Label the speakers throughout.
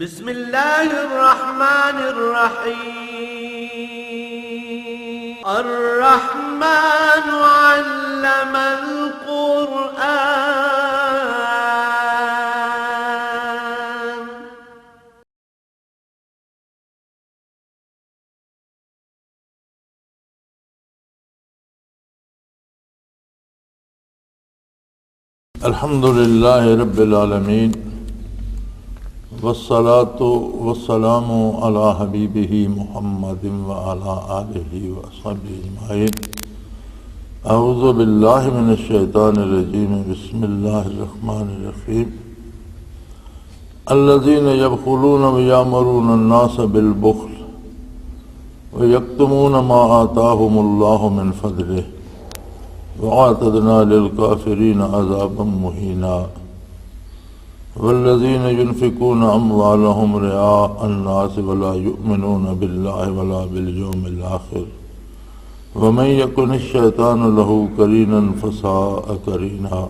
Speaker 1: بسم اللہ الرحمن الرحیم الرحمن علم القرآن
Speaker 2: الحمد للہ رب العالمین والصلاة والسلام علی حبیبہ محمد وعلی آلہ وصحبہ اجمعین۔ اعوذ باللہ من الشیطان الرجیم، بسم اللہ الرحمن الرحیم۔ الذین یبخلون ویأمرون الناس بالبخل ویکتمون ما آتاہم اللہ من فضلہ وَأَعْتَدْنَا لِلْكَافِرِينَ عَذَابًا مُهِينًا۔ وَالَّذِينَ يُنْفِقُونَ أَمْوَالَهُمْ رِئَاءَ النَّاسِ وَلَا يُؤْمِنُونَ بِاللَّهِ وَلَا بِالْيَوْمِ الْآخِرِ وَمَنْ يَكُنِ الشَّيْطَانُ لَهُ قَرِينًا فَسَاءَ قَرِينًا۔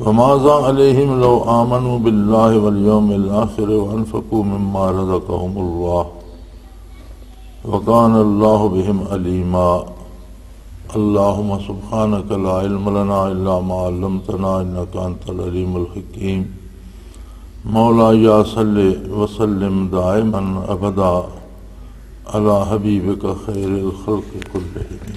Speaker 2: وَمَاذَا عَلَيْهِمْ لَوْ آمَنُوا بِاللَّهِ وَالْيَوْمِ الْآخِرِ وَأَنْفَقُوا مِمَّا رَزَقَهُمُ اللَّهُ وَكَانَ اللَّهُ بِهِمْ عَلِيمًا۔ اللہم سبحانک لا علم لنا الا ما علمتنا انک انت العلیم الحکیم۔ مولائی صلی وسلم دائما ابدا علی حبیبک خیر الخلق کلہم۔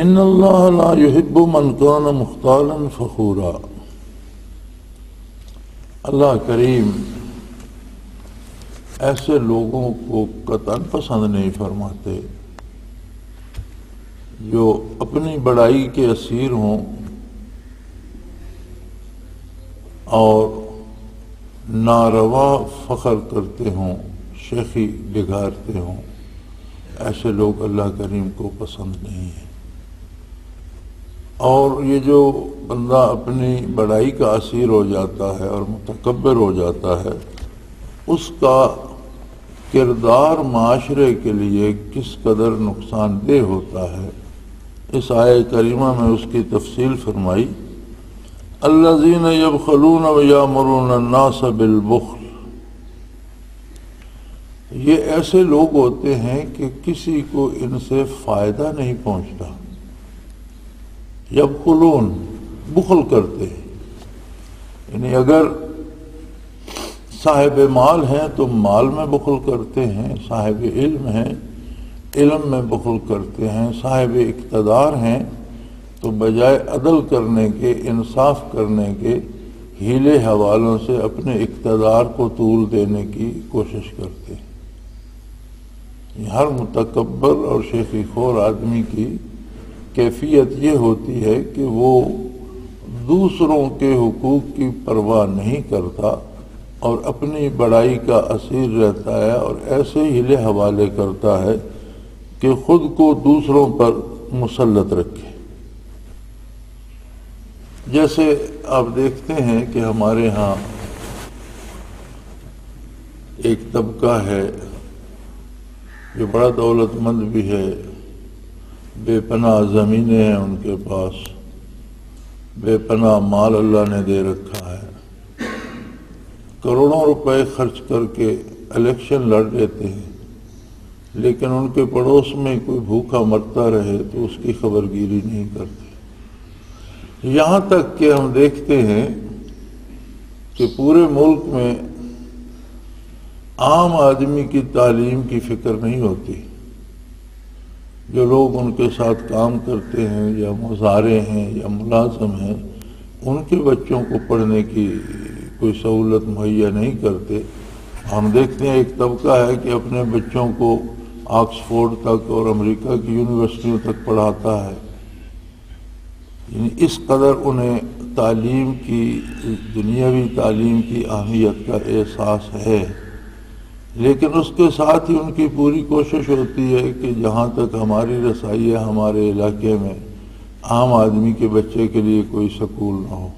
Speaker 2: ان اللہ لا يحب من کان مختالا فخورا۔ اللہ کریم ایسے لوگوں کو قطعاً پسند نہیں فرماتے جو اپنی بڑائی کے اسیر ہوں اور ناروا فخر کرتے ہوں، شیخی بگاڑتے ہوں۔ ایسے لوگ اللہ کریم کو پسند نہیں ہیں۔ اور یہ جو بندہ اپنی بڑائی کا اسیر ہو جاتا ہے اور متکبر ہو جاتا ہے، اس کا کردار معاشرے کے لیے کس قدر نقصان دہ ہوتا ہے، اس آیہ کریمہ میں اس کی تفصیل فرمائی۔ الذین یبخلون ویأمرون الناس بالبخل، یہ ایسے لوگ ہوتے ہیں کہ کسی کو ان سے فائدہ نہیں پہنچتا۔ یبخلون، بخل کرتے ہیں، یعنی اگر صاحب مال ہیں تو مال میں بخل کرتے ہیں، صاحب علم ہیں علم میں بخل کرتے ہیں، صاحب اقتدار ہیں تو بجائے عدل کرنے کے، انصاف کرنے کے، ہیلے حوالوں سے اپنے اقتدار کو طول دینے کی کوشش کرتے ہیں۔ ہر متکبر اور شیخی خور آدمی کی کیفیت یہ ہوتی ہے کہ وہ دوسروں کے حقوق کی پرواہ نہیں کرتا اور اپنی بڑائی کا اسیر رہتا ہے اور ایسے ہیلے حوالے کرتا ہے کہ خود کو دوسروں پر مسلط رکھے۔ جیسے آپ دیکھتے ہیں کہ ہمارے ہاں ایک طبقہ ہے جو بڑا دولت مند بھی ہے، بے پناہ زمینیں ہیں ان کے پاس، بے پناہ مال اللہ نے دے رکھا ہے، کروڑوں روپے خرچ کر کے الیکشن لڑ لیتے ہیں، لیکن ان کے پڑوس میں کوئی بھوکا مرتا رہے تو اس کی خبر گیری نہیں کرتے۔ یہاں تک کہ ہم دیکھتے ہیں کہ پورے ملک میں عام آدمی کی تعلیم کی فکر نہیں ہوتی۔ جو لوگ ان کے ساتھ کام کرتے ہیں یا مزارع ہیں یا ملازم ہیں، ان کے بچوں کو پڑھنے کی کوئی سہولت مہیا نہیں کرتے۔ ہم دیکھتے ہیں ایک طبقہ ہے کہ اپنے بچوں کو آکسفورڈ تک اور امریکہ کی یونیورسٹیوں تک پڑھاتا ہے، یعنی اس قدر انہیں تعلیم کی، دنیاوی تعلیم کی اہمیت کا احساس ہے، لیکن اس کے ساتھ ہی ان کی پوری کوشش ہوتی ہے کہ جہاں تک ہماری رسائی ہے ہمارے علاقے میں عام آدمی کے بچے کے لیے کوئی سکول نہ ہو۔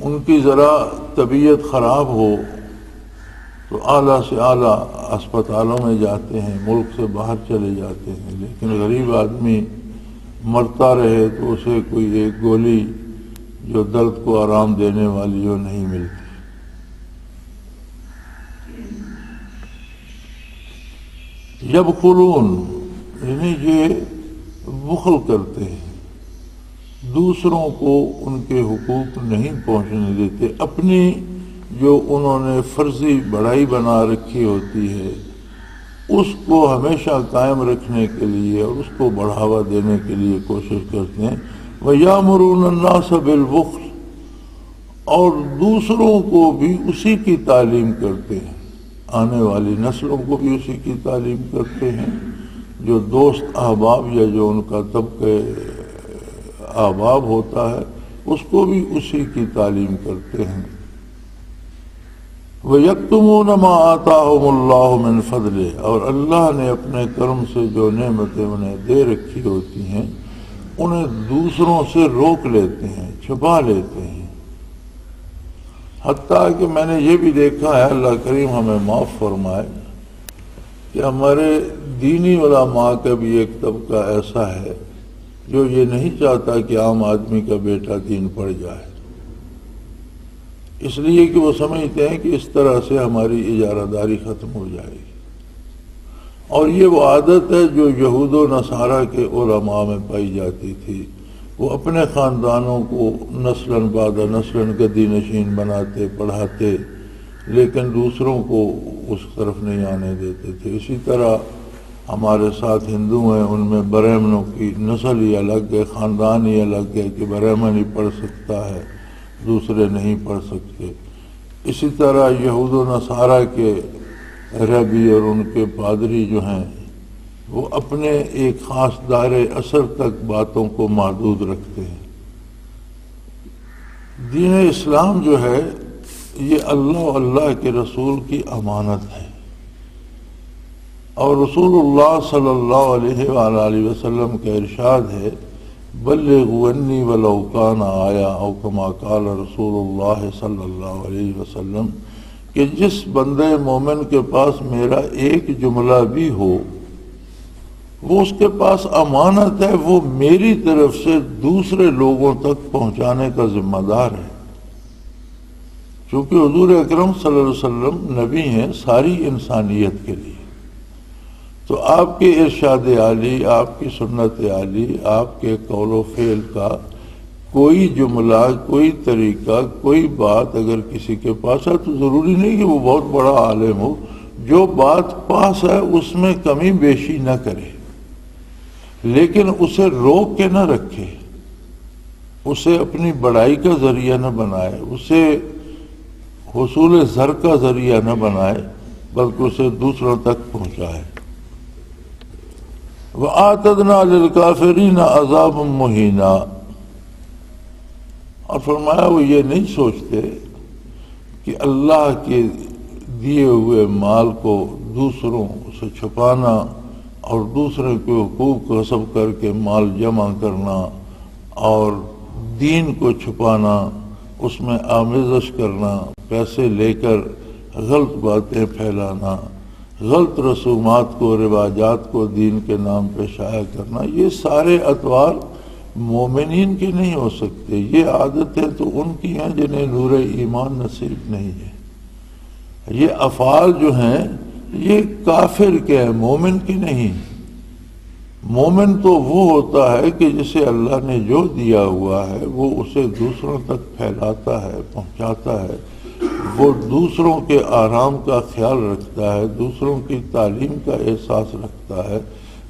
Speaker 2: ان کی ذرا طبیعت خراب ہو تو اعلیٰ سے اعلیٰ اسپتالوں میں جاتے ہیں، ملک سے باہر چلے جاتے ہیں، لیکن غریب آدمی مرتا رہے تو اسے کوئی ایک گولی جو درد کو آرام دینے والی ہو نہیں ملتی۔ یبخلون یعنی یہ بخل کرتے ہیں، دوسروں کو ان کے حقوق نہیں پہنچنے دیتے، اپنی جو انہوں نے فرضی بڑائی بنا رکھی ہوتی ہے اس کو ہمیشہ قائم رکھنے کے لیے اور اس کو بڑھاوا دینے کے لیے کوشش کرتے ہیں۔ وَيَأْمُرُونَ النَّاسَ بِالْبُخْلِ اور دوسروں کو بھی اسی کی تعلیم کرتے ہیں، آنے والی نسلوں کو بھی اسی کی تعلیم کرتے ہیں، جو دوست احباب یا جو ان کا طبقہ احباب ہوتا ہے اس کو بھی اسی کی تعلیم کرتے ہیں۔ وَيَكْتُمُونَ مَا آتَاهُمُ اللَّهُ مِنْ فَضْلِهِ اور اللہ نے اپنے کرم سے جو نعمتیں انہیں دے رکھی ہوتی ہیں انہیں دوسروں سے روک لیتے ہیں، چھپا لیتے ہیں۔ حتیٰ کہ میں نے یہ بھی دیکھا ہے، اللہ کریم ہمیں معاف فرمائے، کہ ہمارے دینی علماء کا بھی ایک طبقہ ایسا ہے جو یہ نہیں چاہتا کہ عام آدمی کا بیٹا دین پڑھ جائے، اس لیے کہ وہ سمجھتے ہیں کہ اس طرح سے ہماری اجارہ داری ختم ہو جائے گی۔ اور یہ وہ عادت ہے جو یہود و نصارہ کے علماء میں پائی جاتی تھی، وہ اپنے خاندانوں کو نسلاً بعد نسلاً گدی نشین بناتے پڑھاتے، لیکن دوسروں کو اس طرف نہیں آنے دیتے تھے۔ اسی طرح ہمارے ساتھ ہندو ہیں، ان میں برہمنوں کی نسل ہی الگ ہے، خاندان ہی الگ ہے کہ برہمن ہی پڑھ سکتا ہے، دوسرے نہیں پڑھ سکتے۔ اسی طرح یہود و نصارہ کے ربی اور ان کے پادری جو ہیں وہ اپنے ایک خاص دائرے اثر تک باتوں کو محدود رکھتے ہیں۔ دین اسلام جو ہے یہ اللہ و اللہ کے رسول کی امانت ہے، اور رسول اللہ صلی اللہ علیہ وآلہ وسلم کا ارشاد ہے، بلغوا انی ولو کان آیا او کما قال رسول اللہ صلی اللہ علیہ وسلم، کہ جس بندے مومن کے پاس میرا ایک جملہ بھی ہو وہ اس کے پاس امانت ہے، وہ میری طرف سے دوسرے لوگوں تک پہنچانے کا ذمہ دار ہے۔ چونکہ حضور اکرم صلی اللہ علیہ وسلم نبی ہیں ساری انسانیت کے لیے، تو آپ کے ارشاد عالی، آپ کی سنت عالی، آپ کے قول و فعل کا کوئی جملہ، کوئی طریقہ، کوئی بات اگر کسی کے پاس ہے تو ضروری نہیں کہ وہ بہت بڑا عالم ہو، جو بات پاس ہے اس میں کمی بیشی نہ کرے، لیکن اسے روک کے نہ رکھے، اسے اپنی بڑائی کا ذریعہ نہ بنائے، اسے حصول زر کا ذریعہ نہ بنائے، بلکہ اسے دوسروں تک پہنچائے۔ وَآتَدْنَا لِلْكَافِرِينَ عَذَابًا مُهِينًا اور فرمایا وہ یہ نہیں سوچتے کہ اللہ کے دیے ہوئے مال کو دوسروں سے چھپانا اور دوسرے کے حقوق غصب کر کے مال جمع کرنا اور دین کو چھپانا، اس میں آمیزش کرنا، پیسے لے کر غلط باتیں پھیلانا، غلط رسومات کو، رواجات کو دین کے نام پہ شائع کرنا، یہ سارے اطوار مومنین کی نہیں ہو سکتے۔ یہ عادتیں تو ان کی ہیں جنہیں نور ایمان نصیب نہیں ہے۔ یہ افعال جو ہیں یہ کافر کے ہیں، مومن کی نہیں۔ مومن تو وہ ہوتا ہے کہ جسے اللہ نے جو دیا ہوا ہے وہ اسے دوسروں تک پھیلاتا ہے، پہنچاتا ہے، وہ دوسروں کے آرام کا خیال رکھتا ہے، دوسروں کی تعلیم کا احساس رکھتا ہے،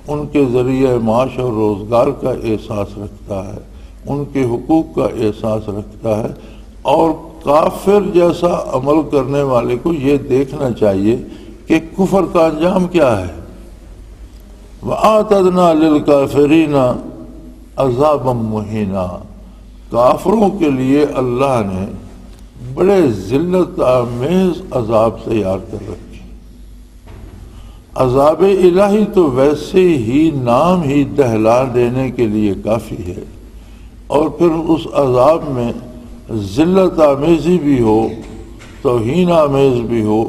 Speaker 2: ان کے ذریعہ معاش اور روزگار کا احساس رکھتا ہے، ان کے حقوق کا احساس رکھتا ہے۔ اور کافر جیسا عمل کرنے والے کو یہ دیکھنا چاہیے کہ کفر کا انجام کیا ہے۔ وَآتَدْنَا لِلْكَافِرِينَ عَذَابًا مُهِينًا کافروں کے لیے اللہ نے بڑے ذلت آمیز عذاب تیار کر رکھے۔ عذاب الہی تو ویسے ہی نام ہی دہلا دینے کے لیے کافی ہے، اور پھر اس عذاب میں ذلت آمیزی بھی ہو، توہین آمیز بھی ہو،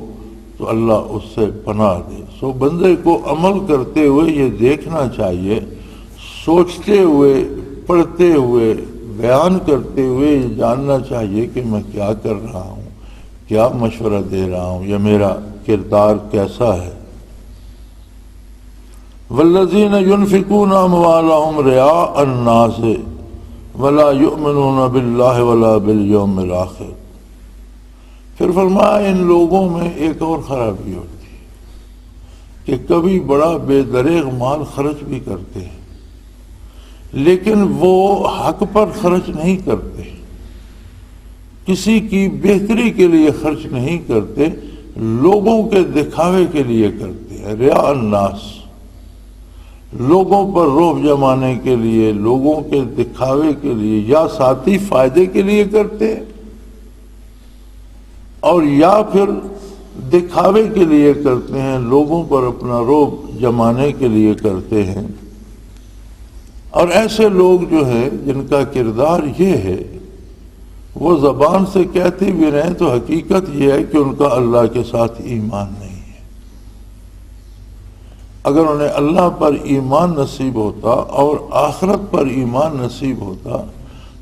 Speaker 2: تو اللہ اس سے پناہ دے۔ سو بندے کو عمل کرتے ہوئے یہ دیکھنا چاہیے، سوچتے ہوئے، پڑھتے ہوئے، بیان کرتے ہوئے یہ جاننا چاہیے کہ میں کیا کر رہا ہوں، کیا مشورہ دے رہا ہوں، یا میرا کردار کیسا ہے۔ والذین ينفقون اموالهم رئاء الناس ولا يؤمنون باللہ ولا بالیوم الآخر۔ پھر فرمایا ان لوگوں میں ایک اور خرابی ہوتی ہے کہ کبھی بڑا بے دریغ مال خرچ بھی کرتے ہیں، لیکن وہ حق پر خرچ نہیں کرتے، کسی کی بہتری کے لیے خرچ نہیں کرتے، لوگوں کے دکھاوے کے لیے کرتے ہیں۔ ریا الناس، لوگوں پر رعب جمانے کے لیے، لوگوں کے دکھاوے کے لیے، یا ذاتی فائدے کے لیے کرتے ہیں، اور یا پھر دکھاوے کے لیے کرتے ہیں، لوگوں پر اپنا رعب جمانے کے لیے کرتے ہیں۔ اور ایسے لوگ جو ہیں جن کا کردار یہ ہے، وہ زبان سے کہتے بھی رہیں تو حقیقت یہ ہے کہ ان کا اللہ کے ساتھ ایمان نہیں ہے۔ اگر انہیں اللہ پر ایمان نصیب ہوتا اور آخرت پر ایمان نصیب ہوتا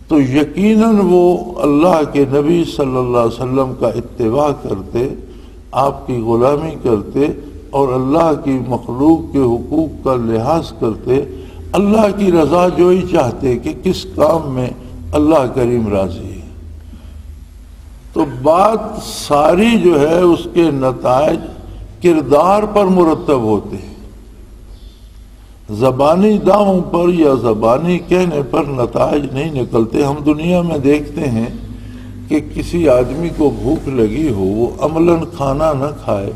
Speaker 2: تو یقیناً وہ اللہ کے نبی صلی اللہ علیہ وسلم کا اتباع کرتے، آپ کی غلامی کرتے، اور اللہ کی مخلوق کے حقوق کا لحاظ کرتے، اللہ کی رضا جوئی چاہتے کہ کس کام میں اللہ کریم راضی ہے۔ تو بات ساری جو ہے اس کے نتائج کردار پر مرتب ہوتے ہیں، زبانی دعووں پر یا زبانی کہنے پر نتائج نہیں نکلتے۔ ہم دنیا میں دیکھتے ہیں کہ کسی آدمی کو بھوک لگی ہو، وہ عملاً کھانا نہ کھائے،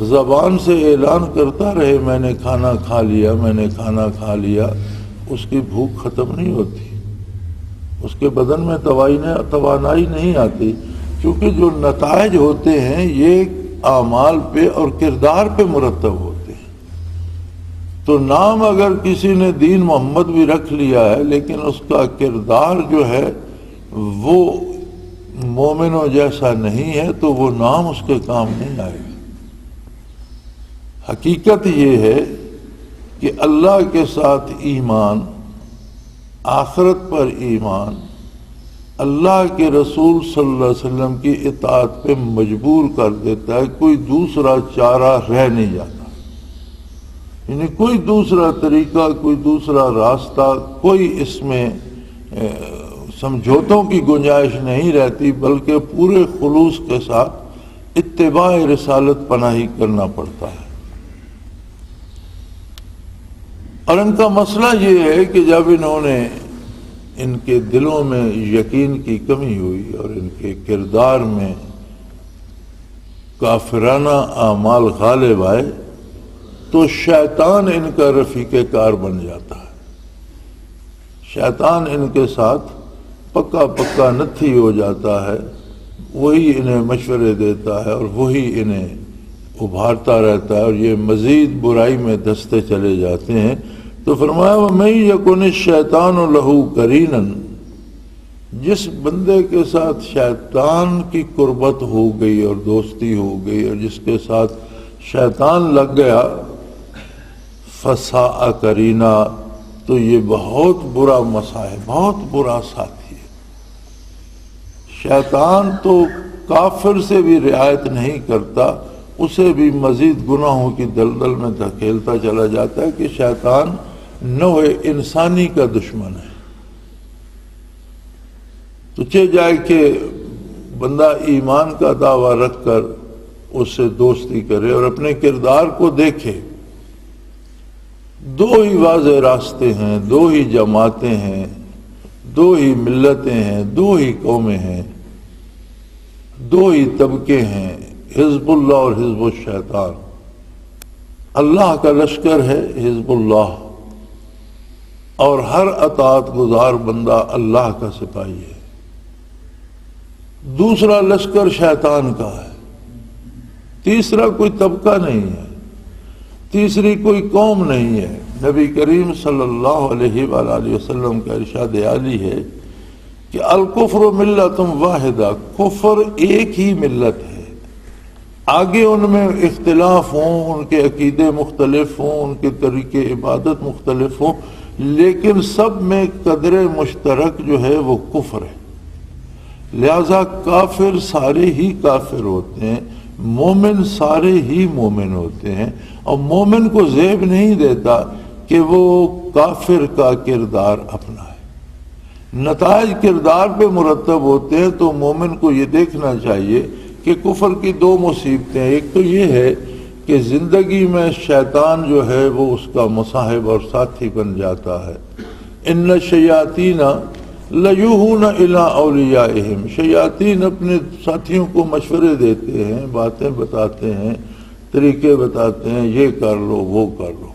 Speaker 2: زبان سے اعلان کرتا رہے میں نے کھانا کھا لیا، میں نے کھانا کھا لیا، اس کی بھوک ختم نہیں ہوتی، اس کے بدن میں توانائی نہیں آتی، کیونکہ جو نتائج ہوتے ہیں یہ اعمال پہ اور کردار پہ مرتب ہوتے ہیں۔ تو نام اگر کسی نے دین محمد بھی رکھ لیا ہے، لیکن اس کا کردار جو ہے وہ مومنوں جیسا نہیں ہے، تو وہ نام اس کے کام نہیں آئے گا۔ حقیقت یہ ہے کہ اللہ کے ساتھ ایمان، آخرت پر ایمان، اللہ کے رسول صلی اللہ علیہ وسلم کی اطاعت پہ مجبور کر دیتا ہے، کوئی دوسرا چارہ رہ نہیں جاتا، یعنی کوئی دوسرا طریقہ، کوئی دوسرا راستہ، کوئی اس میں سمجھوتوں کی گنجائش نہیں رہتی، بلکہ پورے خلوص کے ساتھ اتباع رسالت پناہی کرنا پڑتا ہے۔ اور ان کا مسئلہ یہ ہے کہ جب انہوں نے ان کے دلوں میں یقین کی کمی ہوئی اور ان کے کردار میں کافرانہ اعمال غالب آئے تو شیطان ان کا رفیق کار بن جاتا ہے۔ شیطان ان کے ساتھ پکا نتھی ہو جاتا ہے، وہی انہیں مشورے دیتا ہے اور وہی انہیں ابھارتا رہتا ہے، اور یہ مزید برائی میں دھستے چلے جاتے ہیں۔ تو فرمایا وَمَن يَكُنِ الشَّيْطَانُ لَهُ قَرِينًا، جس بندے کے ساتھ شیطان کی قربت ہو گئی اور دوستی ہو گئی اور جس کے ساتھ شیطان لگ گیا، فَسَاءَ قَرِينًا، تو یہ بہت برا مسا ہے، بہت برا ساتھی ہے۔ شیطان تو کافر سے بھی رعایت نہیں کرتا، اسے بھی مزید گناہوں کی دلدل میں دھکیلتا چلا جاتا ہے کہ شیطان نوع انسانی کا دشمن ہے۔ تو چہ جائے کہ بندہ ایمان کا دعویٰ رکھ کر اس سے دوستی کرے اور اپنے کردار کو دیکھے۔ دو ہی واضح راستے ہیں، دو ہی جماعتیں ہیں، دو ہی ملتیں ہیں، دو ہی قومیں ہیں، دو ہی طبقے ہیں، حزب اللہ اور حزب الشیطان۔ اللہ کا لشکر ہے حزب اللہ، اور ہر اطاعت گزار بندہ اللہ کا سپاہی ہے۔ دوسرا لشکر شیطان کا ہے، تیسرا کوئی طبقہ نہیں ہے، تیسری کوئی قوم نہیں ہے۔ نبی کریم صلی اللہ علیہ وآلہ وسلم کا ارشاد عالی ہے کہ الکفر ملت واحدہ، کفر ایک ہی ملت ہے، آگے ان میں اختلاف ہوں، ان کے عقیدے مختلف ہوں، ان کے طریقے عبادت مختلف ہوں، لیکن سب میں قدر مشترک جو ہے وہ کفر ہے، لہذا کافر سارے ہی کافر ہوتے ہیں، مومن سارے ہی مومن ہوتے ہیں، اور مومن کو زیب نہیں دیتا کہ وہ کافر کا کردار اپنا ہے۔ نتائج کردار پہ مرتب ہوتے ہیں، تو مومن کو یہ دیکھنا چاہیے کہ کفر کی دو مصیبتیں، ایک تو یہ ہے کہ زندگی میں شیطان جو ہے وہ اس کا مصاحب اور ساتھی بن جاتا ہے۔ ان الشیاطین لیوحون الی اولیائہم، شیاطین اپنے ساتھیوں کو مشورے دیتے ہیں، باتیں بتاتے ہیں، طریقے بتاتے ہیں، یہ کر لو وہ کر لو،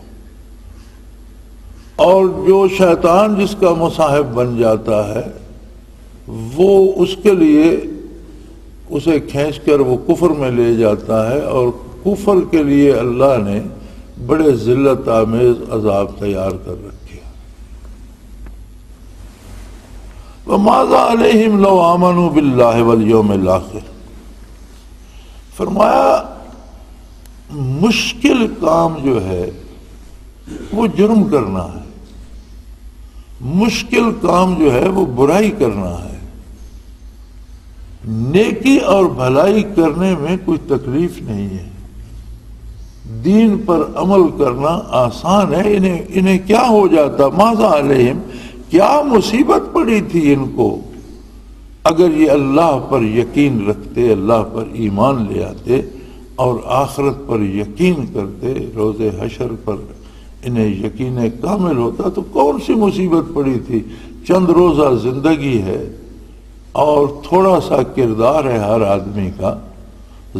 Speaker 2: اور جو شیطان جس کا مصاحب بن جاتا ہے وہ اس کے لیے اسے کھینچ کر وہ کفر میں لے جاتا ہے، اور کفر کے لیے اللہ نے بڑے ذلت آمیز عذاب تیار کر رکھے۔ وَمَاذَا عَلَيْهِمْ لَوْ آمَنُوا بِاللَّهِ وَالْيَوْمِ الْآخِرِ، فرمایا مشکل کام جو ہے وہ جرم کرنا ہے، مشکل کام جو ہے وہ برائی کرنا ہے، نیکی اور بھلائی کرنے میں کوئی تکلیف نہیں ہے، دین پر عمل کرنا آسان ہے۔ انہیں کیا ہو جاتا، ماذا علیہم، کیا مصیبت پڑی تھی ان کو اگر یہ اللہ پر یقین رکھتے، اللہ پر ایمان لے آتے اور آخرت پر یقین کرتے، روز حشر پر انہیں یقین کامل ہوتا، تو کون سی مصیبت پڑی تھی؟ چند روزہ زندگی ہے اور تھوڑا سا کردار ہے ہر آدمی کا،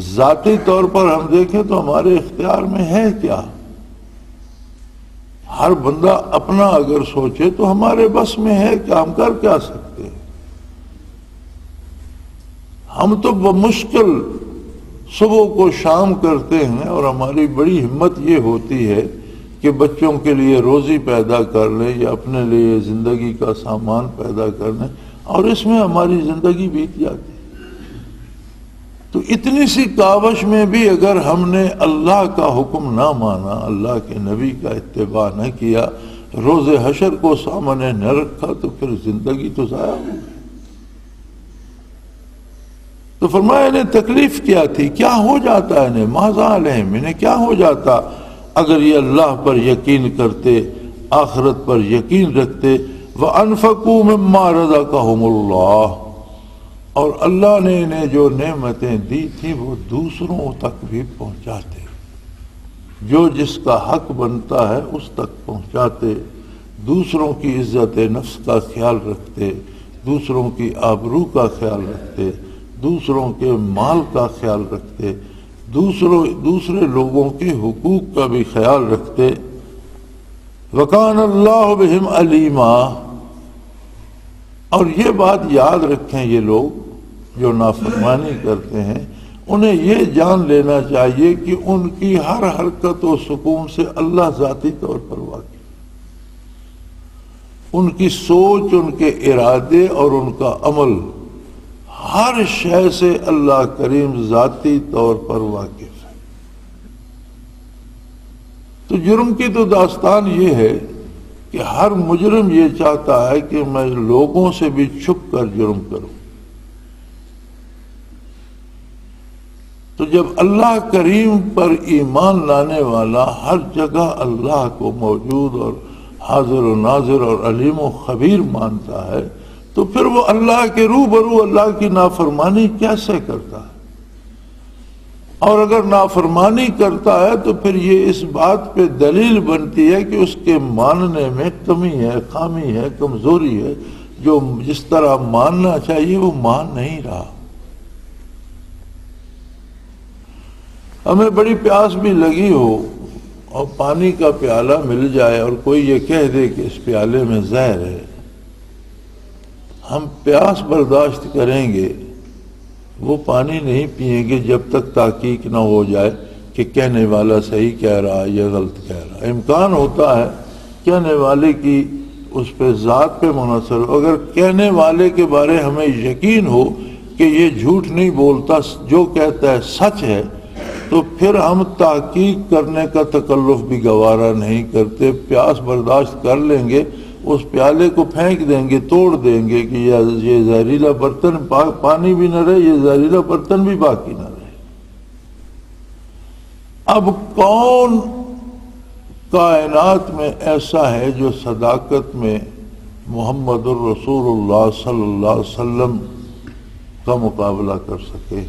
Speaker 2: ذاتی طور پر ہم دیکھیں تو ہمارے اختیار میں ہے کیا؟ ہر بندہ اپنا اگر سوچے تو ہمارے بس میں ہے کہ ہم کر کیا سکتے ہیں؟ ہم تو بمشکل صبح کو شام کرتے ہیں، اور ہماری بڑی ہمت یہ ہوتی ہے کہ بچوں کے لیے روزی پیدا کر لیں یا اپنے لیے زندگی کا سامان پیدا کر لیں، اور اس میں ہماری زندگی بیت جاتی ہے۔ تو اتنی سی کاوش میں بھی اگر ہم نے اللہ کا حکم نہ مانا، اللہ کے نبی کا اتباع نہ کیا، روز حشر کو سامنے نہ رکھا، تو پھر زندگی تو ضائع ہو گئی۔ تو فرمایا انہیں تکلیف کیا تھی، کیا ہو جاتا ہے انہیں، ماذا علیہم، انہیں کیا ہو جاتا اگر یہ اللہ پر یقین کرتے، آخرت پر یقین رکھتے، وَأَنفَقُوا مِمَّا رَزَقَهُمُ اللَّهُ، اور اللہ نے انہیں جو نعمتیں دی تھی وہ دوسروں تک بھی پہنچاتے، جو جس کا حق بنتا ہے اس تک پہنچاتے، دوسروں کی عزت نفس کا خیال رکھتے، دوسروں کی آبرو کا خیال رکھتے، دوسروں کے مال کا خیال رکھتے، دوسرے لوگوں کے حقوق کا بھی خیال رکھتے۔ وَكَانَ اللَّهُ بِهِمْ عَلِيمًا، اور یہ بات یاد رکھیں یہ لوگ جو نافرمانی کرتے ہیں، انہیں یہ جان لینا چاہیے کہ ان کی ہر حرکت و سکون سے اللہ ذاتی طور پر واقف، ان کی سوچ، ان کے ارادے اور ان کا عمل، ہر شے سے اللہ کریم ذاتی طور پر واقف ہے۔ تو جرم کی تو داستان یہ ہے کہ ہر مجرم یہ چاہتا ہے کہ میں لوگوں سے بھی چھپ کر جرم کروں۔ تو جب اللہ کریم پر ایمان لانے والا ہر جگہ اللہ کو موجود اور حاضر و ناظر اور علیم و خبیر مانتا ہے، تو پھر وہ اللہ کے روبرو اللہ کی نافرمانی کیسے کرتا ہے؟ اور اگر نافرمانی کرتا ہے تو پھر یہ اس بات پہ دلیل بنتی ہے کہ اس کے ماننے میں کمی ہے، خامی ہے، کمزوری ہے، جو جس طرح ماننا چاہیے وہ مان نہیں رہا۔ ہمیں بڑی پیاس بھی لگی ہو اور پانی کا پیالہ مل جائے اور کوئی یہ کہہ دے کہ اس پیالے میں زہر ہے، ہم پیاس برداشت کریں گے، وہ پانی نہیں پئیں گے جب تک تحقیق نہ ہو جائے کہ کہنے والا صحیح کہہ رہا ہے یا غلط کہہ رہا ہے۔ امکان ہوتا ہے کہنے والے کی اس پہ ذات پہ منحصر ہو، اگر کہنے والے کے بارے ہمیں یقین ہو کہ یہ جھوٹ نہیں بولتا، جو کہتا ہے سچ ہے، تو پھر ہم تحقیق کرنے کا تکلف بھی گوارا نہیں کرتے، پیاس برداشت کر لیں گے، اس پیالے کو پھینک دیں گے، توڑ دیں گے کہ یہ زہریلا برتن، پانی بھی نہ رہے، یہ زہریلا برتن بھی باقی نہ رہے۔ اب کون کائنات میں ایسا ہے جو صداقت میں محمد الرسول اللہ صلی اللہ علیہ وسلم کا مقابلہ کر سکے؟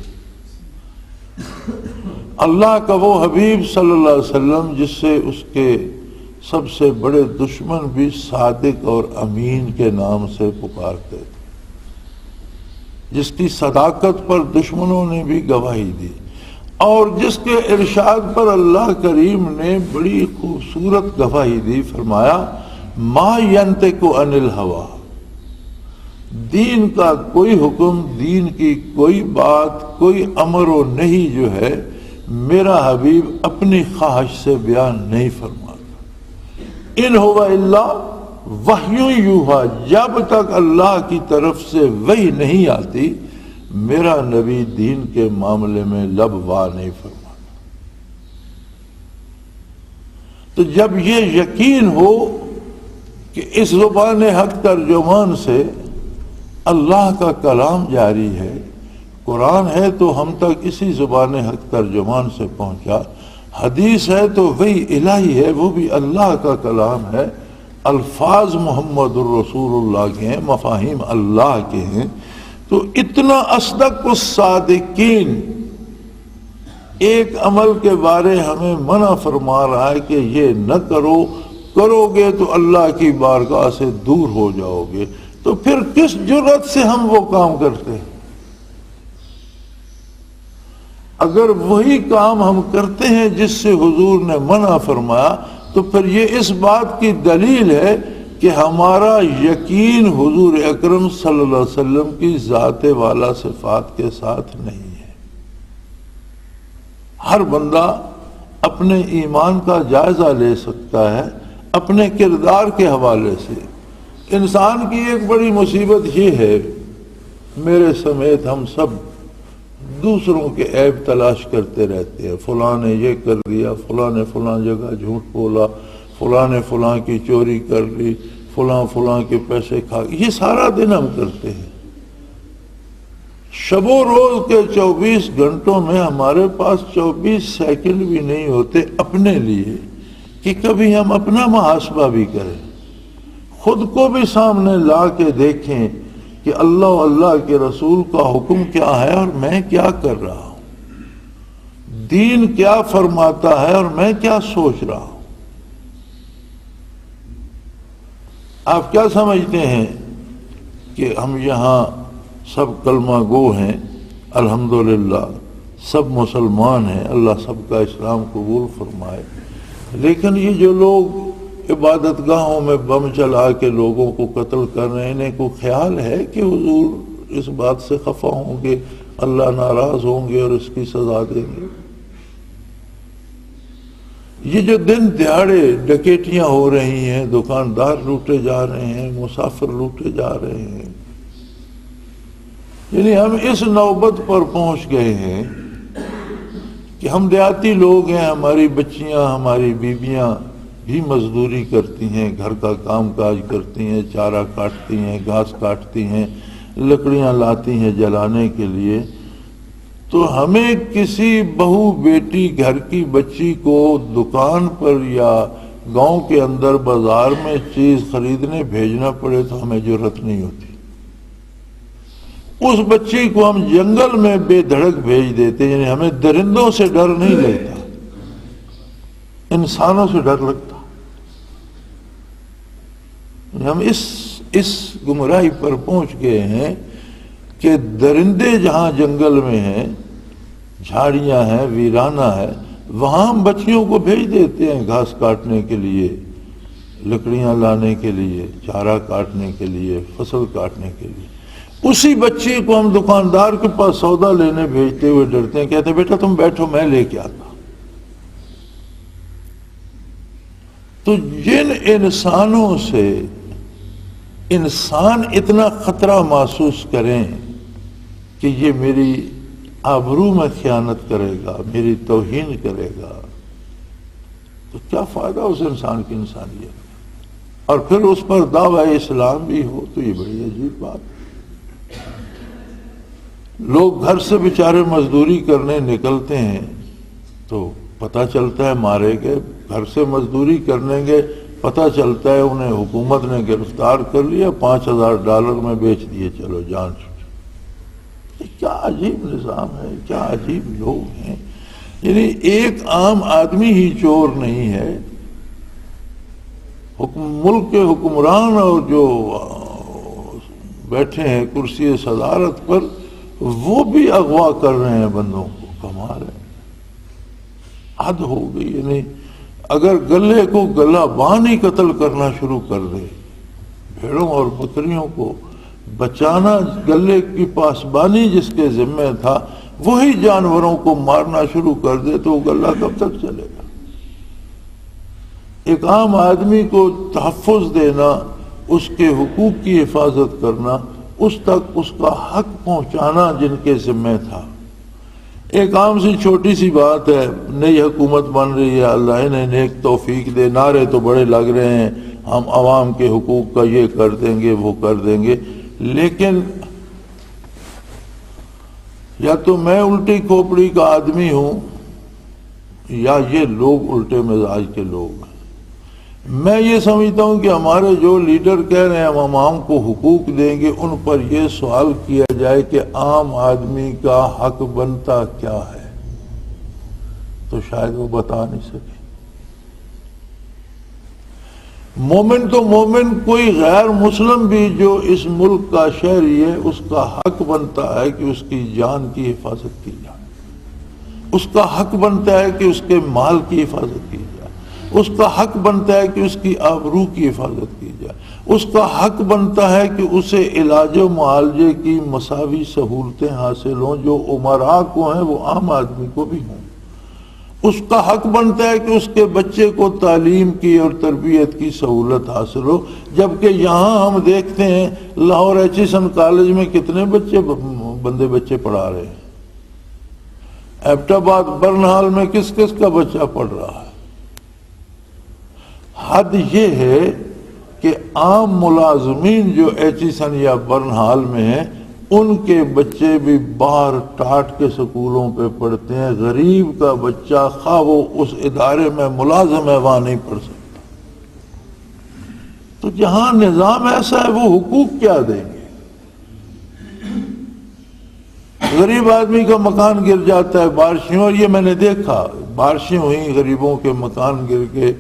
Speaker 2: اللہ کا وہ حبیب صلی اللہ علیہ وسلم جس سے اس کے سب سے بڑے دشمن بھی صادق اور امین کے نام سے پکارتے تھے، جس کی صداقت پر دشمنوں نے بھی گواہی دی، اور جس کے ارشاد پر اللہ کریم نے بڑی خوبصورت گواہی دی، فرمایا ما ینطق عن الہوی، دین کا کوئی حکم، دین کی کوئی بات، کوئی امر و نہی جو ہے میرا حبیب اپنی خواہش سے بیان نہیں فرماتا۔ ان ہوا الا وحی یوحا، جب تک اللہ کی طرف سے وحی نہیں آتی میرا نبی دین کے معاملے میں لب وا نہیں فرماتا۔ تو جب یہ یقین ہو کہ اس زبان حق ترجمان سے اللہ کا کلام جاری ہے، قرآن ہے تو ہم تک اسی زبان حق ترجمان سے پہنچا، حدیث ہے تو وہی الہی ہے، وہ بھی اللہ کا کلام ہے، الفاظ محمد الرسول اللہ کے ہیں، مفاہیم اللہ کے ہیں، تو اتنا اصدق الصادقین ایک عمل کے بارے ہمیں منع فرما رہا ہے کہ یہ نہ کرو، کرو گے تو اللہ کی بارگاہ سے دور ہو جاؤ گے، تو پھر کس جرأت سے ہم وہ کام کرتے ہیں؟ اگر وہی کام ہم کرتے ہیں جس سے حضور نے منع فرمایا، تو پھر یہ اس بات کی دلیل ہے کہ ہمارا یقین حضور اکرم صلی اللہ علیہ وسلم کی ذات والا صفات کے ساتھ نہیں ہے۔ ہر بندہ اپنے ایمان کا جائزہ لے سکتا ہے اپنے کردار کے حوالے سے۔ انسان کی ایک بڑی مصیبت یہ ہے، میرے سمیت ہم سب دوسروں کے عیب تلاش کرتے رہتے ہیں، فلاں نے یہ کر دیا، فلاں نے فلاں جگہ جھوٹ بولا، فلاں نے فلاں کی چوری کر لی، فلاں کے پیسے کھا، یہ سارا دن ہم کرتے ہیں۔ شب و روز کے 24 گھنٹوں میں ہمارے پاس 24 سیکنڈ بھی نہیں ہوتے اپنے لیے کہ کبھی ہم اپنا محاسبہ بھی کریں، خود کو بھی سامنے لا کے دیکھیں کہ اللہ و اللہ کے رسول کا حکم کیا ہے اور میں کیا کر رہا ہوں، دین کیا فرماتا ہے اور میں کیا سوچ رہا ہوں۔ آپ کیا سمجھتے ہیں کہ ہم یہاں سب کلمہ گو ہیں، الحمدللہ سب مسلمان ہیں، اللہ سب کا اسلام قبول فرمائے، لیکن یہ جو لوگ عبادت گاہوں میں بم چلا کے لوگوں کو قتل کر رہے ہیں، انہیں کو خیال ہے کہ حضور اس بات سے خفا ہوں گے، اللہ ناراض ہوں گے اور اس کی سزا دیں گے؟ یہ جو دن دہاڑے ڈکیتیاں ہو رہی ہیں، دکاندار لوٹے جا رہے ہیں، مسافر لوٹے جا رہے ہیں، یعنی ہم اس نوبت پر پہنچ گئے ہیں کہ ہم دیہاتی لوگ ہیں، ہماری بچیاں، ہماری بیویاں بھی مزدوری کرتی ہیں، گھر کا کام کاج کرتی ہیں، چارہ کاٹتی ہیں، گھاس کاٹتی ہیں، لکڑیاں لاتی ہیں جلانے کے لیے، تو ہمیں کسی بہو بیٹی گھر کی بچی کو دکان پر یا گاؤں کے اندر بازار میں چیز خریدنے بھیجنا پڑے تو ہمیں جرأت نہیں ہوتی۔ اس بچی کو ہم جنگل میں بے دھڑک بھیج دیتے، یعنی ہمیں درندوں سے ڈر نہیں لگتا، انسانوں سے ڈر لگتا۔ ہم اس گمراہی پر پہنچ گئے ہیں کہ درندے جہاں جنگل میں ہیں، جھاڑیاں ہیں، ویرانہ ہے، وہاں ہم بچیوں کو بھیج دیتے ہیں گھاس کاٹنے کے لیے، لکڑیاں لانے کے لیے، چارہ کاٹنے کے لیے، فصل کاٹنے کے لیے۔ اسی بچی کو ہم دکاندار کے پاس سودا لینے بھیجتے ہوئے ڈرتے ہیں، کہتے ہیں بیٹا تم بیٹھو میں لے کے آتا۔ تو جن انسانوں سے انسان اتنا خطرہ محسوس کریں کہ یہ میری آبرو میں خیانت کرے گا، میری توہین کرے گا، تو کیا فائدہ اس انسان کی انسانیت؟ اور پھر اس پر دعوی اسلام بھی ہو تو یہ بڑی عجیب بات ہے۔ لوگ گھر سے بیچارے مزدوری کرنے نکلتے ہیں تو پتہ چلتا ہے مارے گئے، گھر سے مزدوری کرنے گئے، پتہ چلتا ہے انہیں حکومت نے گرفتار کر لیا، $5000 میں بیچ دیے، چلو جان چھوٹ۔ یہ کیا عجیب نظام ہے، کیا عجیب لوگ ہیں۔ یعنی ایک عام آدمی ہی چور نہیں ہے، ملک کے حکمران اور جو بیٹھے ہیں کرسی صدارت پر وہ بھی اغوا کر رہے ہیں بندوں کو۔ کمال ہے، حد ہو گئی۔ یعنی اگر گلے کو گلا بان ہی قتل کرنا شروع کر دے، بھیڑوں اور بکریوں کو بچانا گلے کی پاسبانی جس کے ذمہ تھا، وہی جانوروں کو مارنا شروع کر دے تو وہ گلہ کب تک چلے گا؟ ایک عام آدمی کو تحفظ دینا، اس کے حقوق کی حفاظت کرنا، اس تک اس کا حق پہنچانا جن کے ذمہ تھا۔ ایک عام سی چھوٹی سی بات ہے، نئی حکومت بن رہی ہے، اللہ انہیں نیک توفیق دے، نعرے تو بڑے لگ رہے ہیں، ہم عوام کے حقوق کا یہ کر دیں گے وہ کر دیں گے، لیکن یا تو میں الٹی کھوپڑی کا آدمی ہوں یا یہ لوگ الٹے مزاج کے لوگ ہیں۔ میں یہ سمجھتا ہوں کہ ہمارے جو لیڈر کہہ رہے ہیں ہم عوام کو حقوق دیں گے، ان پر یہ سوال کیا جائے کہ عام آدمی کا حق بنتا کیا ہے، تو شاید وہ بتا نہیں سکے۔ مومن تو مومن، کوئی غیر مسلم بھی جو اس ملک کا شہری ہے، اس کا حق بنتا ہے کہ اس کی جان کی حفاظت کی جائے، اس کا حق بنتا ہے کہ اس کے مال کی حفاظت کی جائے، اس کا حق بنتا ہے کہ اس کی آبرو کی حفاظت کی جائے، اس کا حق بنتا ہے کہ اسے علاج و معالجے کی مساوی سہولتیں حاصل ہوں، جو امراء کو ہیں وہ عام آدمی کو بھی ہوں۔ اس کا حق بنتا ہے کہ اس کے بچے کو تعلیم کی اور تربیت کی سہولت حاصل ہو، جبکہ یہاں ہم دیکھتے ہیں لاہور ایچیسن کالج میں کتنے بچے پڑھا رہے ہیں، ایبٹ آباد برنہال میں کس کس کا بچہ پڑھ رہا ہے۔ حد یہ ہے کہ عام ملازمین جو ایچیسن یا برنہال میں ہیں ان کے بچے بھی باہر ٹاٹ کے سکولوں پہ پڑھتے ہیں، غریب کا بچہ خواہ وہ اس ادارے میں ملازم ہے وہاں نہیں پڑھ سکتا۔ تو جہاں نظام ایسا ہے وہ حقوق کیا دیں گے؟ غریب آدمی کا مکان گر جاتا ہے بارشوں، اور یہ میں نے دیکھا، بارشیں ہوئیں، غریبوں کے مکان گر کے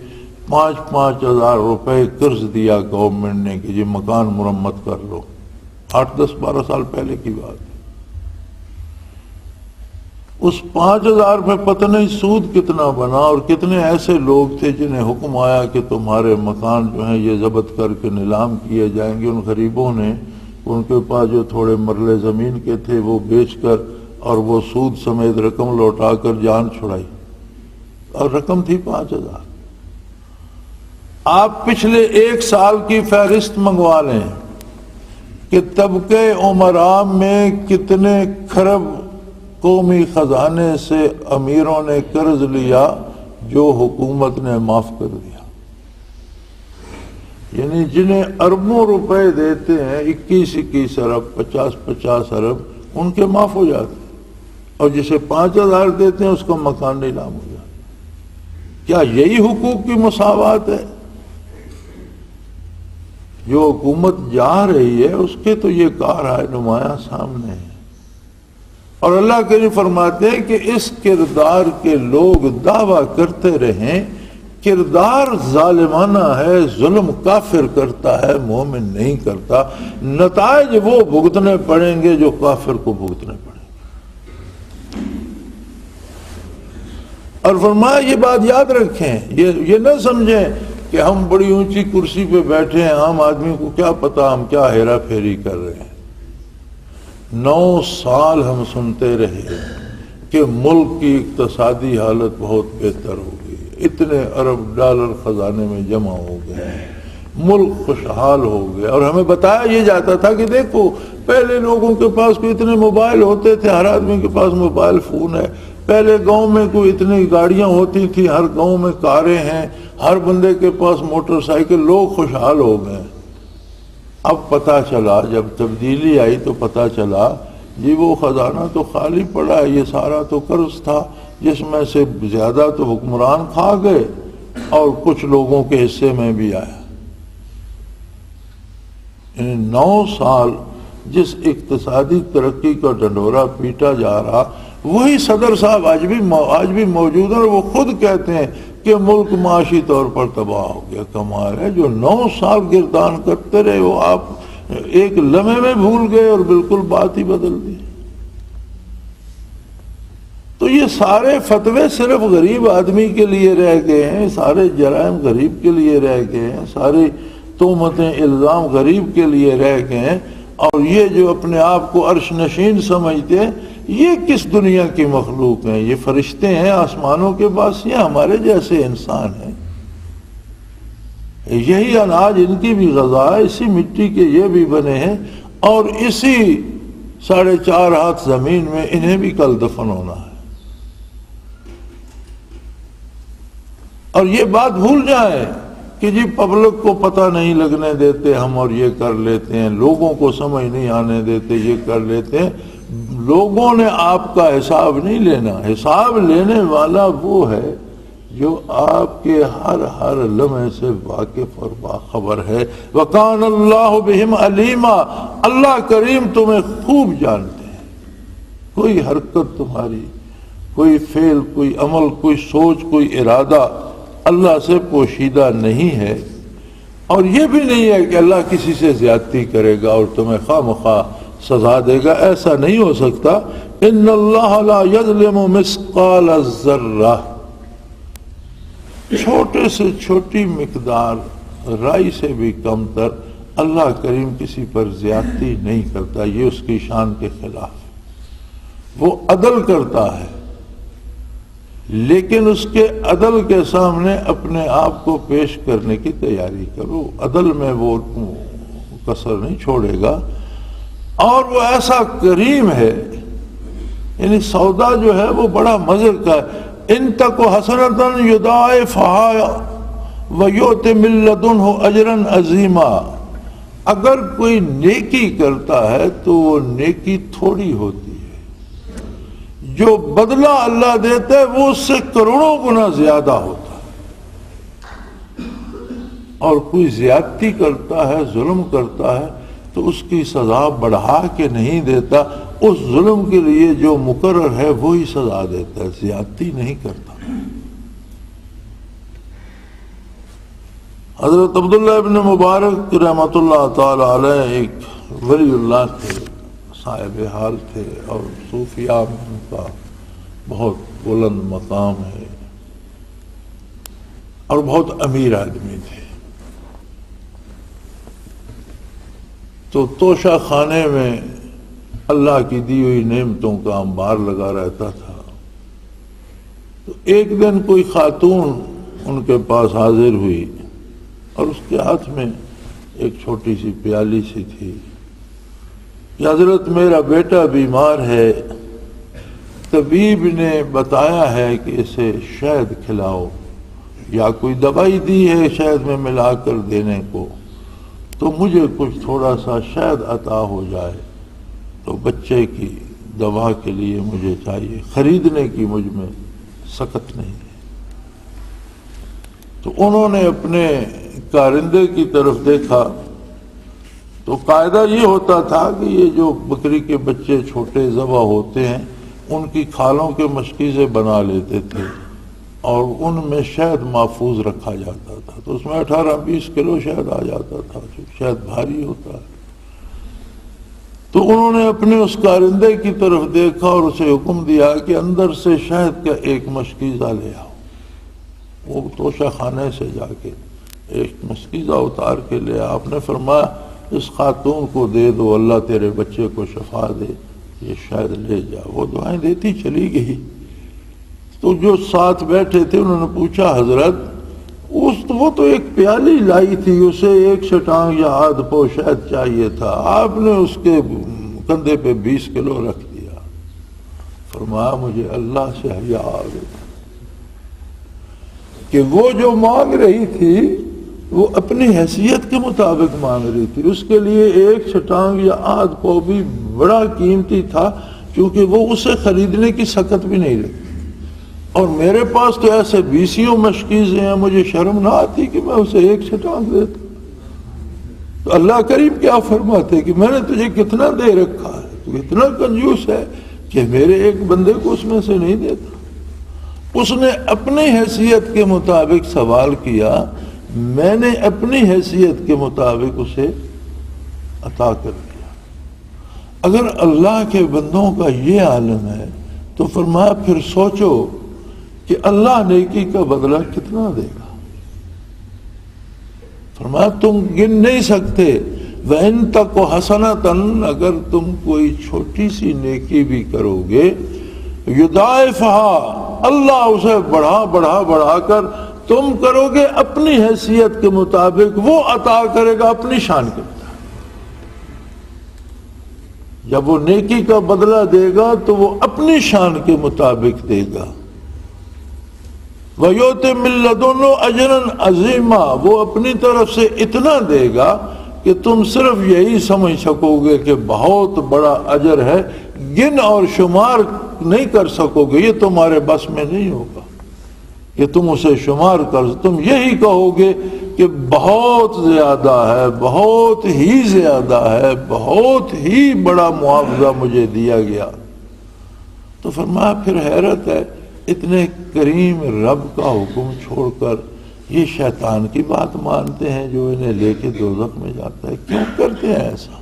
Speaker 2: 5,000 روپے قرض دیا گورنمنٹ نے کہ یہ مکان مرمت کر لو، 8, 10, 12 سال پہلے کی بات ہے۔ اس 5,000 میں پتہ نہیں سود کتنا بنا، اور کتنے ایسے لوگ تھے جنہیں حکم آیا کہ تمہارے مکان جو ہیں یہ ضبط کر کے نیلام کیے جائیں گے۔ ان غریبوں نے ان کے پاس جو تھوڑے مرلے زمین کے تھے وہ بیچ کر اور وہ سود سمیت رقم لوٹا کر جان چھڑائی، اور رقم تھی 5,000۔ آپ پچھلے 1 سال کی فہرست منگوا لیں کہ طبقے امراء میں کتنے کھرب قومی خزانے سے امیروں نے قرض لیا جو حکومت نے معاف کر دیا۔ یعنی جنہیں اربوں روپے دیتے ہیں، 21 ارب، 50 ارب، ان کے معاف ہو جاتے ہیں، اور جسے 5,000 دیتے ہیں اس کا مکان نیلام ہو جاتا ہے۔ کیا یہی حقوق کی مساوات ہے؟ جو حکومت جا رہی ہے اس کے تو یہ کار ہے نمایاں سامنے ہے، اور اللہ کریم فرماتے ہیں کہ اس کردار کے لوگ دعویٰ کرتے رہیں، کردار ظالمانہ ہے، ظلم کافر کرتا ہے، مومن نہیں کرتا، نتائج وہ بھگتنے پڑیں گے جو کافر کو بھگتنے پڑیں گے۔ اور فرمایا یہ بات یاد رکھیں، یہ نہ سمجھیں کہ ہم بڑی اونچی کرسی پہ بیٹھے ہیں، عام آدمی کو کیا پتا ہم کیا ہیرا پھیری کر رہے ہیں۔ 9 سال ہم سنتے رہے کہ ملک کی اقتصادی حالت بہت بہتر ہو گئی، اتنے ارب ڈالر خزانے میں جمع ہو گئے ہیں، ملک خوشحال ہو گیا۔ اور ہمیں بتایا یہ جاتا تھا کہ دیکھو پہلے لوگوں کے پاس کوئی اتنے موبائل ہوتے تھے، ہر آدمی کے پاس موبائل فون ہے۔ پہلے گاؤں میں کوئی اتنی گاڑیاں ہوتی تھی، ہر گاؤں میں کاریں ہیں، ہر بندے کے پاس موٹر سائیکل، لوگ خوشحال ہو گئے۔ اب پتہ چلا، جب تبدیلی آئی تو پتہ چلا جی وہ خزانہ تو خالی پڑا ہے، یہ سارا تو قرض تھا جس میں سے زیادہ تو حکمران کھا گئے اور کچھ لوگوں کے حصے میں بھی آیا۔ 9 سال جس اقتصادی ترقی کا ڈنڈورا پیٹا جا رہا، وہی صدر صاحب آج بھی موجود ہیں، اور وہ خود کہتے ہیں کہ ملک معاشی طور پر تباہ ہو گیا۔ کمال ہے، جو 9 سال گردان کرتے رہے وہ آپ ایک لمحے میں بھول گئے اور بالکل بات ہی بدل دی۔ تو یہ سارے فتوے صرف غریب آدمی کے لیے رہ گئے ہیں، سارے جرائم غریب کے لیے رہ گئے ہیں، ساری تہمتیں الزام غریب کے لیے رہ گئے ہیں۔ اور یہ جو اپنے آپ کو عرش نشین سمجھتے ہیں، یہ کس دنیا کی مخلوق ہیں؟ یہ فرشتے ہیں، آسمانوں کے باسی ہیں، ہمارے جیسے انسان ہیں۔ یہی اناج ان کی بھی غذا ہے، اسی مٹی کے یہ بھی بنے ہیں، اور اسی 4.5 ہاتھ زمین میں انہیں بھی کل دفن ہونا ہے۔ اور یہ بات بھول جائیں کہ جی پبلک کو پتہ نہیں لگنے دیتے ہم، اور یہ کر لیتے ہیں، لوگوں کو سمجھ نہیں آنے دیتے، یہ کر لیتے ہیں۔ لوگوں نے آپ کا حساب نہیں لینا، حساب لینے والا وہ ہے جو آپ کے ہر لمحے سے واقف اور باخبر ہے۔ وَكَانَ اللَّهُ بِهِمْ عَلِيمًا، اللہ کریم تمہیں خوب جانتے ہیں۔ کوئی حرکت تمہاری، کوئی فعل، کوئی عمل، کوئی سوچ، کوئی ارادہ اللہ سے پوشیدہ نہیں ہے۔ اور یہ بھی نہیں ہے کہ اللہ کسی سے زیادتی کرے گا اور تمہیں خواہ مخواہ سزا دے گا، ایسا نہیں ہو سکتا۔ ان اللہ لا یظلم مثقال ذرہ، چھوٹے سے چھوٹی مقدار رائی سے بھی کم تر اللہ کریم کسی پر زیادتی نہیں کرتا، یہ اس کی شان کے خلاف۔ وہ عدل کرتا ہے، لیکن اس کے عدل کے سامنے اپنے آپ کو پیش کرنے کی تیاری کرو، عدل میں وہ کسر نہیں چھوڑے گا۔ اور وہ ایسا کریم ہے، یعنی سودا جو ہے وہ بڑا مزے کا ہے۔ ان تک حسنۃ یضاعفھا ویؤت من لدنہ اجرا عظیما، اگر کوئی نیکی کرتا ہے تو وہ نیکی تھوڑی ہوتی ہے، جو بدلہ اللہ دیتا ہے وہ اس سے کروڑوں گنا زیادہ ہوتا ہے۔ اور کوئی زیادتی کرتا ہے، ظلم کرتا ہے، تو اس کی سزا بڑھا کے نہیں دیتا، اس ظلم کے لیے جو مقرر ہے وہی سزا دیتا ہے، زیادتی نہیں کرتا۔ حضرت عبداللہ ابن مبارک رحمۃ اللہ تعالی علیہ ایک ولی اللہ تھے، صاحب حال تھے، اور صوفیاء میں ان کا بہت بلند مقام ہے، اور بہت امیر آدمی تھے۔ تو توشہ خانے میں اللہ کی دی ہوئی نعمتوں کا انبار لگا رہتا تھا۔ تو ایک دن کوئی خاتون ان کے پاس حاضر ہوئی، اور اس کے ہاتھ میں ایک چھوٹی سی پیالی سی تھی کہ حضرت میرا بیٹا بیمار ہے، طبیب نے بتایا ہے کہ اسے شہد کھلاؤ، یا کوئی دوائی دی ہے شہد میں ملا کر دینے کو، تو مجھے کچھ تھوڑا سا شہد عطا ہو جائے، تو بچے کی دوا کے لیے مجھے چاہیے، خریدنے کی مجھ میں سخت نہیں ہے۔ تو انہوں نے اپنے کارندے کی طرف دیکھا، تو قاعدہ یہ ہوتا تھا کہ یہ جو بکری کے بچے چھوٹے ذبح ہوتے ہیں ان کی کھالوں کے مشکیزیں بنا لیتے تھے، اور ان میں شہد محفوظ رکھا جاتا تھا، تو اس میں 18-20 کلو شہد آ جاتا تھا، جو شہد بھاری ہوتا ہے۔ تو انہوں نے اپنے اس کارندے کی طرف دیکھا اور اسے حکم دیا کہ اندر سے شہد کا ایک مشکیزہ لے آؤ۔ وہ توشہ خانے سے جا کے ایک مشکیزہ اتار کے لے آیا۔ آپ نے فرمایا اس خاتون کو دے دو، اللہ تیرے بچے کو شفا دے، یہ شہد لے جا۔ وہ دعائیں دیتی چلی گئی۔ تو جو ساتھ بیٹھے تھے انہوں نے پوچھا حضرت اس تو وہ تو ایک پیالی لائی تھی، اسے ایک شٹانگ یا آدھ پو شاید چاہیے تھا، آپ نے اس کے کندھے پہ 20 کلو رکھ دیا۔ فرمایا مجھے اللہ سے حیا آ گئی کہ وہ جو مانگ رہی تھی وہ اپنی حیثیت کے مطابق مانگ رہی تھی، اس کے لیے ایک شٹانگ یا آدھ پو بھی بڑا قیمتی تھا، کیونکہ وہ اسے خریدنے کی سکت بھی نہیں رکھتی۔ اور میرے پاس تو ایسے 20 مشکیزیں ہیں، مجھے شرم نہ آتی کہ میں اسے ایک شٹانگ دیتا۔ تو اللہ کریم کیا فرماتے کہ میں نے تجھے کتنا دے رکھا ہے، تو اتنا کنجوس ہے کہ میرے ایک بندے کو اس میں سے نہیں دیتا۔ اس نے اپنی حیثیت کے مطابق سوال کیا، میں نے اپنی حیثیت کے مطابق اسے عطا کر دیا۔ اگر اللہ کے بندوں کا یہ عالم ہے تو فرمایا پھر سوچو کہ اللہ نیکی کا بدلہ کتنا دے گا۔ فرمایا تم گن نہیں سکتے، وَإِن تَكُ حَسَنَةً، اگر تم کوئی چھوٹی سی نیکی بھی کرو گے، یضاعفھا، اللہ اسے بڑھا کر تم کرو گے اپنی حیثیت کے مطابق، وہ عطا کرے گا اپنی شان کے مطابق۔ جب وہ نیکی کا بدلہ دے گا تو وہ اپنی شان کے مطابق دے گا۔ وَيُؤْتِ مِن لَّدُنْهُ أَجْرًا عَظِيمًا، وہ اپنی طرف سے اتنا دے گا کہ تم صرف یہی سمجھ سکو گے کہ بہت بڑا اجر ہے، گن اور شمار نہیں کر سکو گے، یہ تمہارے بس میں نہیں ہوگا کہ تم اسے شمار کر، تم یہی کہو گے کہ بہت زیادہ ہے، بہت ہی زیادہ ہے، بہت ہی بڑا معاوضہ مجھے دیا گیا۔ تو فرمایا پھر حیرت ہے، اتنے کریم رب کا حکم چھوڑ کر یہ شیطان کی بات مانتے ہیں جو انہیں لے کے دوزخ میں جاتا ہے، کیوں کرتے ہیں ایسا؟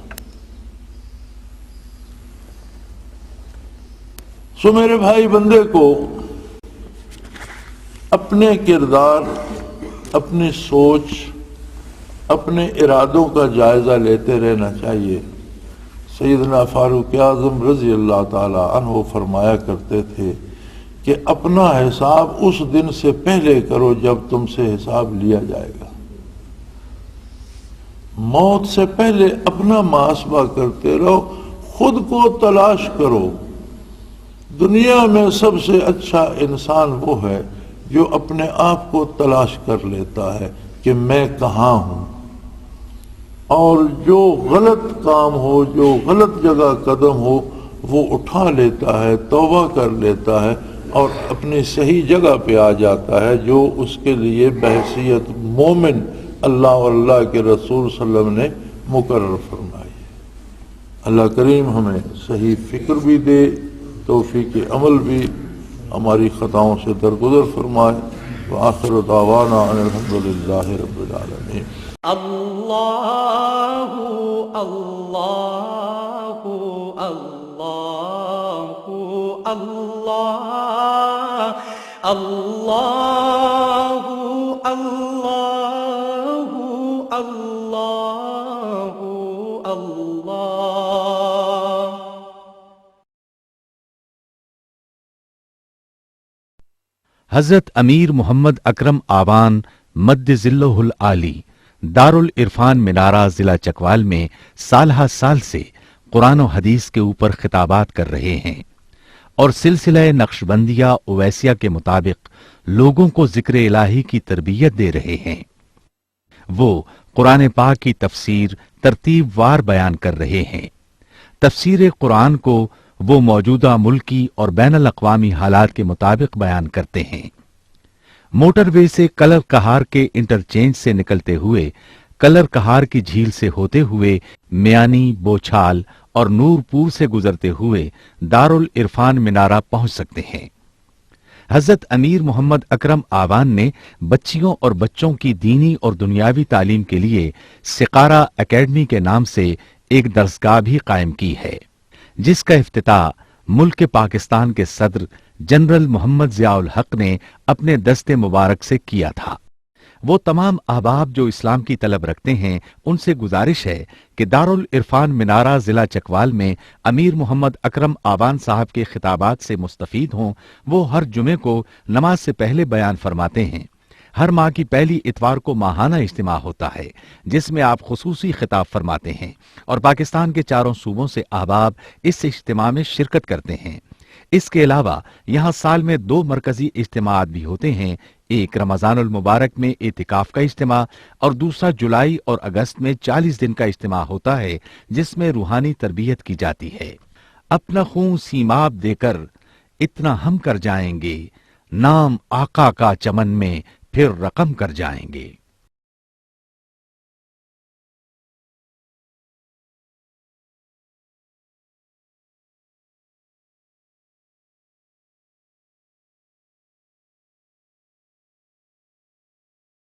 Speaker 2: سو میرے بھائی، بندے کو اپنے کردار، اپنی سوچ، اپنے ارادوں کا جائزہ لیتے رہنا چاہیے۔ سیدنا فاروق اعظم رضی اللہ تعالی عنہ فرمایا کرتے تھے کہ اپنا حساب اس دن سے پہلے کرو جب تم سے حساب لیا جائے گا۔ موت سے پہلے اپنا محاسبہ کرتے رہو، خود کو تلاش کرو۔ دنیا میں سب سے اچھا انسان وہ ہے جو اپنے آپ کو تلاش کر لیتا ہے کہ میں کہاں ہوں، اور جو غلط کام ہو، جو غلط جگہ قدم ہو، وہ اٹھا لیتا ہے، توبہ کر لیتا ہے اور اپنی صحیح جگہ پہ آ جاتا ہے جو اس کے لیے بحیثیت مومن اللہ اور اللہ کے رسول صلی اللہ علیہ وسلم نے مقرر فرمائی ہے۔ اللہ کریم ہمیں صحیح فکر بھی دے، توفیق عمل بھی، ہماری خطاؤں سے درگزر فرمائے۔ وآخر دعوانا ان الحمدللہ رب العالمین۔
Speaker 1: اللہ اللہ اللہ اللہ اللہ اللہ اللہ اللہ۔
Speaker 3: حضرت امیر محمد اکرم آوان مد ظلہ العالی دارالعرفان منارہ ضلع چکوال میں سالہ سال سے قرآن و حدیث کے اوپر خطابات کر رہے ہیں اور سلسلہ نقشبندیہ اویسیہ کے مطابق لوگوں کو ذکر الہی کی تربیت دے رہے ہیں۔ وہ قرآن پاک کی تفسیر ترتیب وار بیان کر رہے ہیں۔ تفسیر قرآن کو وہ موجودہ ملکی اور بین الاقوامی حالات کے مطابق بیان کرتے ہیں۔ موٹر وے سے کلر کہار کے انٹرچینج سے نکلتے ہوئے، کلر کہار کی جھیل سے ہوتے ہوئے، میانی، بوچھال اور نور پور سے گزرتے ہوئے دارالعرفان منارہ پہنچ سکتے ہیں۔ حضرت امیر محمد اکرم آوان نے بچیوں اور بچوں کی دینی اور دنیاوی تعلیم کے لیے سقارہ اکیڈمی کے نام سے ایک درسگاہ بھی قائم کی ہے، جس کا افتتاح ملک پاکستان کے صدر جنرل محمد ضیاء الحق نے اپنے دست مبارک سے کیا تھا۔ وہ تمام احباب جو اسلام کی طلب رکھتے ہیں ان سے گزارش ہے کہ دارالعرفان منارہ ضلع چکوال میں امیر محمد اکرم آوان صاحب کے خطابات سے مستفید ہوں۔ وہ ہر جمعے کو نماز سے پہلے بیان فرماتے ہیں۔ ہر ماہ کی پہلی اتوار کو ماہانہ اجتماع ہوتا ہے جس میں آپ خصوصی خطاب فرماتے ہیں اور پاکستان کے چاروں صوبوں سے احباب اس اجتماع میں شرکت کرتے ہیں۔ اس کے علاوہ یہاں سال میں 2 مرکزی اجتماعات بھی ہوتے ہیں، ایک رمضان المبارک میں اعتکاف کا اجتماع اور دوسرا جولائی اور اگست میں 40 دن کا اجتماع ہوتا ہے جس میں روحانی تربیت کی جاتی ہے۔ اپنا خون سیماب دے کر اتنا ہم کر جائیں گے، نام آقا کا چمن میں پھر رقم کر جائیں گے۔